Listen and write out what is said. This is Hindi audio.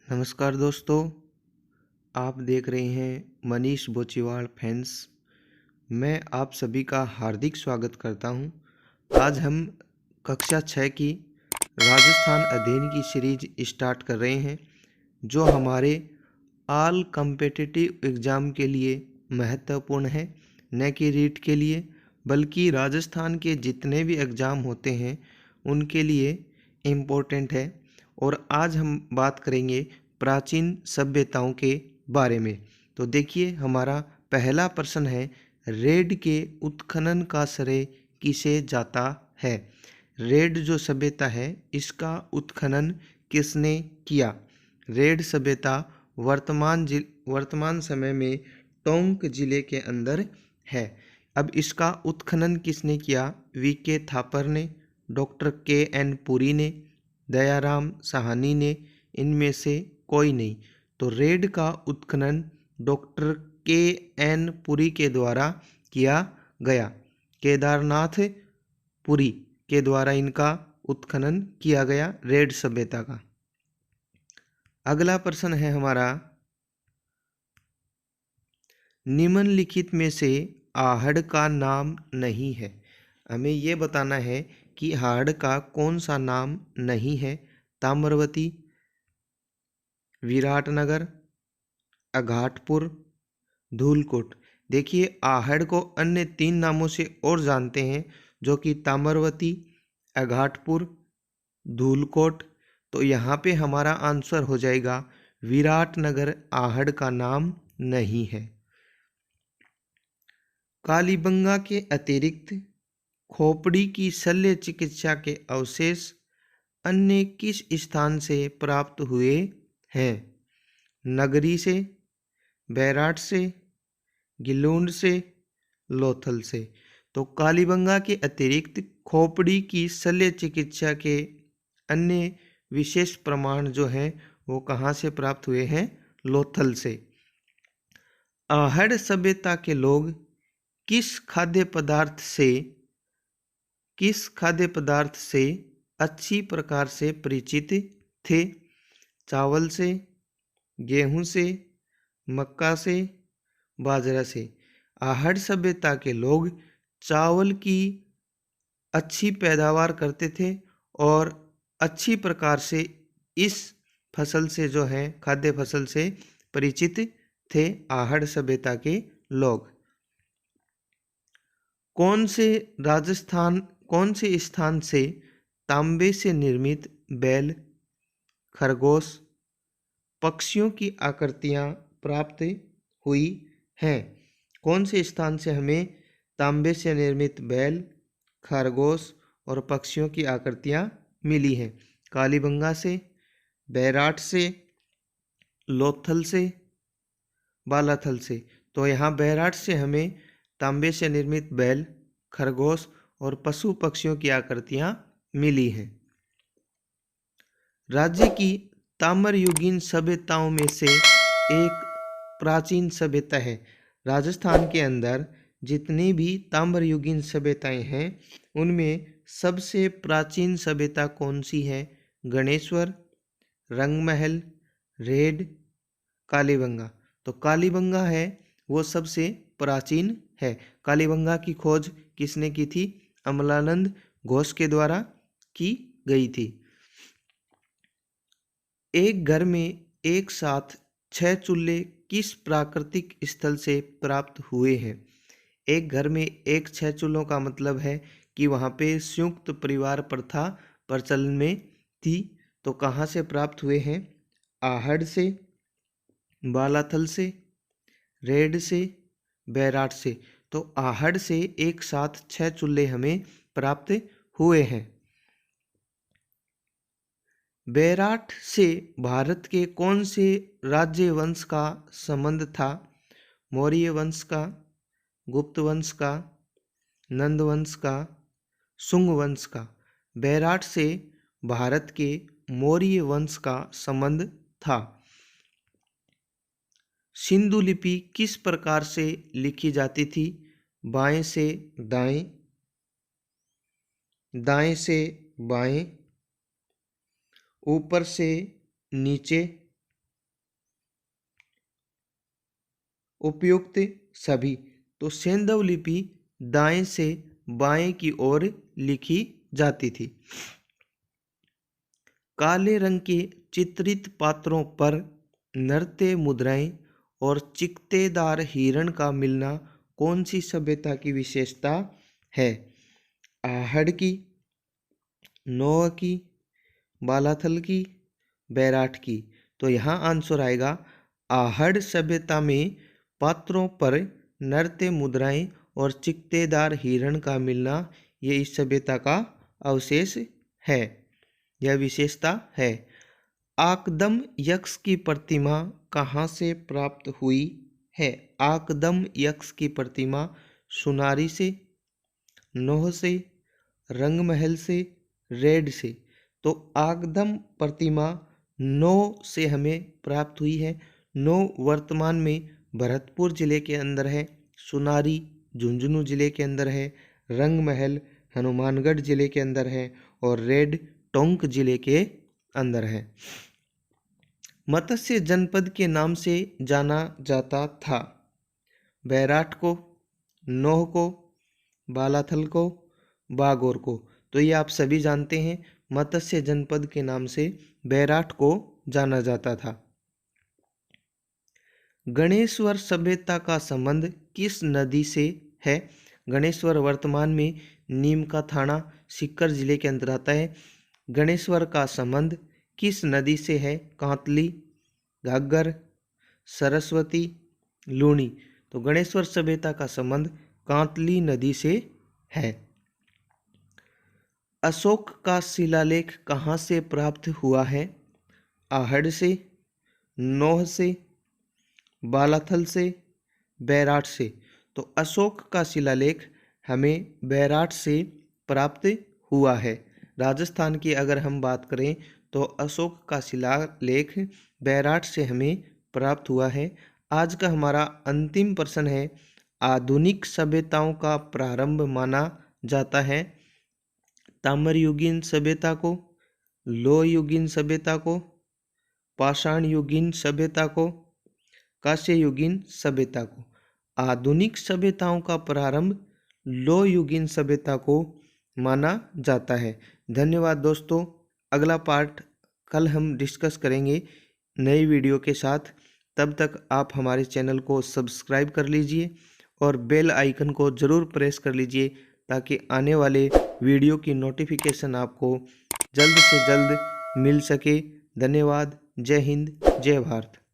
नमस्कार दोस्तों, आप देख रहे हैं मनीष बोचीवाल फैंस। मैं आप सभी का हार्दिक स्वागत करता हूं। आज हम कक्षा 6 की राजस्थान अध्ययन की सीरीज स्टार्ट कर रहे हैं, जो हमारे ऑल कॉम्पिटिटिव एग्ज़ाम के लिए महत्वपूर्ण है। न कि रीट के लिए, बल्कि राजस्थान के जितने भी एग्ज़ाम होते हैं उनके लिए इम्पोर्टेंट है। और आज हम बात करेंगे प्राचीन सभ्यताओं के बारे में। तो देखिए, हमारा पहला प्रश्न है, रेड के उत्खनन का श्रेय किसे जाता है? रेड जो सभ्यता है, इसका उत्खनन किसने किया? रेड सभ्यता वर्तमान समय में टोंक जिले के अंदर है। अब इसका उत्खनन किसने किया? वीके थापर ने, डॉक्टर के.एन. पुरी ने, दयाराम साहनी ने, इनमें से कोई नहीं। तो रेड का उत्खनन डॉक्टर के.एन. पुरी के द्वारा किया गया। केदारनाथ पुरी के द्वारा इनका उत्खनन किया गया रेड सभ्यता का। अगला प्रश्न है हमारा, निम्नलिखित में से आहड़ का नाम नहीं है। हमें ये बताना है कि आहड़ का कौन सा नाम नहीं है। ताम्रवती, विराटनगर, अघाटपुर, धूलकोट। देखिए, आहड़ को अन्य 3 नामों से और जानते हैं, जो कि ताम्रवती, अघाटपुर, धूलकोट। तो यहाँ पे हमारा आंसर हो जाएगा विराटनगर आहड़ का नाम नहीं है। कालीबंगा के अतिरिक्त खोपड़ी की शल्य चिकित्सा के अवशेष अन्य किस स्थान से प्राप्त हुए हैं? नगरी से, बैराट से, गिलोंड से, लोथल से। तो कालीबंगा के अतिरिक्त खोपड़ी की शल्य चिकित्सा के अन्य विशेष प्रमाण जो हैं वो कहाँ से प्राप्त हुए हैं? लोथल से। आहड़ सभ्यता के लोग किस खाद्य पदार्थ से अच्छी प्रकार से परिचित थे? चावल से, गेहूं से, मक्का से, बाजरा से। आहड़ सभ्यता के लोग चावल की अच्छी पैदावार करते थे और अच्छी प्रकार से इस फसल से जो है खाद्य फसल से परिचित थे आहड़ सभ्यता के लोग। कौन से स्थान से तांबे से निर्मित बैल, खरगोश, पक्षियों की आकृतियां प्राप्त हुई हैं? कौन से स्थान से हमें तांबे से निर्मित बैल, खरगोश और पक्षियों की आकृतियां मिली हैं? कालीबंगा से, बैराट से, लोथल से, बालाथल से। तो यहाँ बैराट से हमें तांबे से निर्मित बैल, खरगोश और पशु पक्षियों की आकृतियां मिली हैं। राज्य की ताम्रयुगीन सभ्यताओं में से एक प्राचीन सभ्यता है। राजस्थान के अंदर जितनी भी ताम्रयुगीन सभ्यताएं हैं उनमें सबसे प्राचीन सभ्यता कौन सी है? गणेश्वर, रंगमहल, रेड, कालीबंगा। तो कालीबंगा है वो सबसे प्राचीन है। कालीबंगा की खोज किसने की थी? अमलानंद घोष के द्वारा की गई थी। एक घर में एक साथ 6 चूल्हे किस प्राकृतिक स्थल से प्राप्त हुए हैं? एक घर में 6 चूल्हों का मतलब है कि वहाँ पे संयुक्त परिवार प्रथा प्रचलन में थी। तो कहाँ से प्राप्त हुए हैं? आहड़ से, बालाथल से, रेड से, बैराट से। तो आहड़ से एक साथ 6 चूल्हे हमें प्राप्त हुए हैं। बैराट से भारत के कौन से राज्य वंश का संबंध था? मौर्य वंश का, गुप्त वंश का, नंद वंश का, शुंग वंश का। बैराट से भारत के मौर्य वंश का संबंध था। सिंधु लिपि किस प्रकार से लिखी जाती थी? बाएं से दाएं, दाएं से बाएं, ऊपर से नीचे, उपयुक्त सभी। तो सेंधव लिपि दाएं से बाएं की ओर लिखी जाती थी। काले रंग के चित्रित पात्रों पर नृत्य मुद्राएं और चिकतेदार हिरण का मिलना कौन सी सभ्यता की विशेषता है? आहड़ की, नोह की, बालाथल की, बैराठ की। तो यहाँ आंसर आएगा आहड़ सभ्यता में पात्रों पर नृत्य मुद्राएं और चिकतेदार हिरण का मिलना ये इस सभ्यता का अवशेष है, यह विशेषता है। आकदम यक्ष की प्रतिमा कहाँ से प्राप्त हुई है? आकदम यक्ष की प्रतिमा सुनारी से, नोह से, रंगमहल से, रेड से। तो आकदम प्रतिमा नोह से हमें प्राप्त हुई है। नोह वर्तमान में भरतपुर जिले के अंदर है, सुनारी झुंझुनू जिले के अंदर है, रंगमहल हनुमानगढ़ जिले के अंदर है और रेड टोंक जिले के अंदर है। मत्स्य जनपद के नाम से जाना जाता था? बैराठ को, नोह को, बालाथल को, बागोर को। तो ये आप सभी जानते हैं, मत्स्य जनपद के नाम से बैराठ को जाना जाता था। गणेश्वर सभ्यता का संबंध किस नदी से है? गणेश्वर वर्तमान में नीम का थाना सीकर जिले के अंदर आता है। गणेश्वर का संबंध किस नदी से है? कांतली, घग्गर, सरस्वती, लूनी। तो गणेश्वर सभ्यता का संबंध कांतली नदी से है। अशोक का शिलालेख कहाँ से प्राप्त हुआ है? आहड़ से, नोह से, बालाथल से, बैराठ से। तो अशोक का शिलालेख हमें बैराठ से प्राप्त हुआ है। राजस्थान की अगर हम बात करें तो अशोक का शिलालेख बैराठ से हमें प्राप्त हुआ है। आज का हमारा अंतिम प्रश्न है, आधुनिक सभ्यताओं का प्रारंभ माना जाता है ताम्रयुगीन सभ्यता को, लोह युगीन सभ्यता को, पाषाण युगीन सभ्यता को, कांस्य युगीन सभ्यता को। आधुनिक सभ्यताओं का प्रारंभ लोह युगीन सभ्यता को माना जाता है। धन्यवाद दोस्तों। अगला पार्ट कल हम डिस्कस करेंगे नई वीडियो के साथ। तब तक आप हमारे चैनल को सब्सक्राइब कर लीजिए और बेल आइकन को ज़रूर प्रेस कर लीजिए ताकि आने वाले वीडियो की नोटिफिकेशन आपको जल्द से जल्द मिल सके। धन्यवाद। जय हिंद, जय भारत।